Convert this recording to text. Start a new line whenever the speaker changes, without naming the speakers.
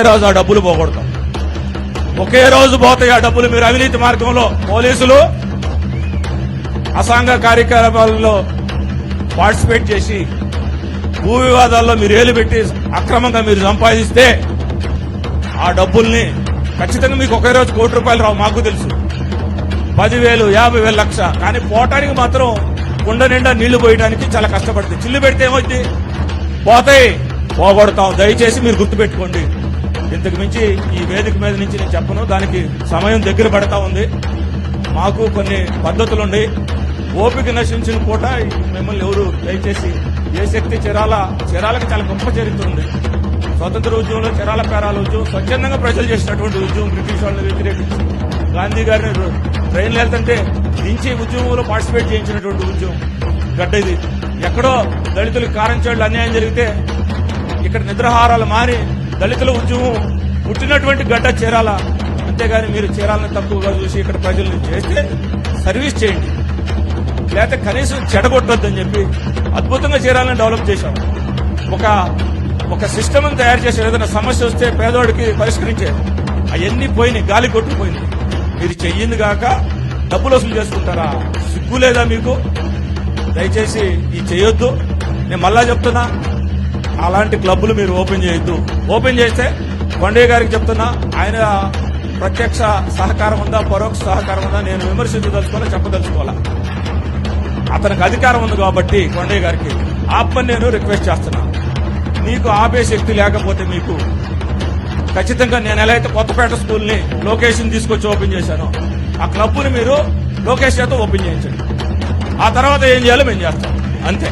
రోజు ఆ డబ్బులు పోగొడతాం. ఒకే రోజు పోతాయి ఆ డబ్బులు. మీరు అవినీతి మార్గంలో పోలీసులు అసాంఘ కార్యకలాపాలలో పార్టిసిపేట్ చేసి భూ వివాదాల్లో మీరు ఏలు పెట్టి అక్రమంగా మీరు సంపాదిస్తే ఆ డబ్బుల్ని ఖచ్చితంగా మీకు ఒకే రోజు ₹1,00,00,000 రావు. మాకు తెలుసు. 10,000, 50,000, లక్ష. కానీ పోవటానికి మాత్రం కుండ నిండా నీళ్లు పోయడానికి చాలా కష్టపడుతుంది. చిల్లు పెడితే ఏమవుతుంది? పోతాయి. పోగొడతాం. దయచేసి మీరు గుర్తుపెట్టుకోండి. ఇంతకు మించి ఈ వేదిక మీద నుంచి నేను చెప్పను. దానికి సమయం దగ్గర పడతా ఉంది. మాకు కొన్ని పద్ధతులుండి ఓపిక నశించిన పూట మిమ్మల్ని ఎవరు దయచేసి ఏ శక్తి చీరాలకి చాలా గొప్ప చరిత్ర ఉంది. స్వతంత్ర ఉద్యమంలో చీరాల పేరాల ఉద్యమం స్వచ్ఛందంగా ప్రజలు చేసినటువంటి ఉద్యమం. బ్రిటిష్ వాళ్ళని వ్యతిరేకించి గాంధీ గారిని ట్రైన్లు వెళ్తుంటే దించి ఉద్యమంలో పార్టిసిపేట్ చేయించినటువంటి ఉద్యమం గడ్డ ఇది. ఎక్కడో దళితులకు కారంచేళ్లు అన్యాయం జరిగితే ఇక్కడ నిద్రాహారాలు మారి దళితుల ఉద్యమం పుట్టినటువంటి గడ్డ చీరాల. అంతేగాని మీరు చీరాలను తక్కువగా చూసి ఇక్కడ ప్రజల్ని చేస్తే సర్వీస్ చేయండి, లేకపోతే కనీసం చెడగొట్టొద్దని చెప్పి అద్భుతంగా చీరాలను డెవలప్ చేశాం. ఒక సిస్టమ్ తయారు చేసే ఏదైనా సమస్య వస్తే పేదవాడికి పరిష్కరించేది. అవన్నీ పోయినాయి, గాలి కొట్టుకుపోయింది. మీరు చెయ్యింది కాక డబ్బులు వసూలు చేసుకుంటారా? సిగ్గు లేదా మీకు? దయచేసి ఈ చేయొద్దు. నేను మళ్ళా చెప్తున్నా, అలాంటి క్లబ్బులు మీరు ఓపెన్ చేయొద్దు. ఓపెన్ చేస్తే కొండయ్య గారికి చెప్తున్నా, ఆయన ప్రత్యక్ష సహకారం ఉందా పరోక్ష సహకారం ఉందా నేను విమర్శించదలుచుకోవాలా చెప్పదలుచుకోవాలా. అతనికి అధికారం ఉంది కాబట్టి కొండయ్య గారికి ఆపమని నేను రిక్వెస్ట్ చేస్తున్నా. నీకు ఆపే శక్తి లేకపోతే మీకు ఖచ్చితంగా నేను ఎలా అయితే కొత్తపేట స్కూల్ని లోకేష్ తీసుకొచ్చి ఓపెన్ చేశానో ఆ క్లబ్ని మీరు లోకేష్ చేత ఓపెన్ చేయించండి. ఆ తర్వాత ఏం చేయాలో మేము చేస్తాం. అంతే.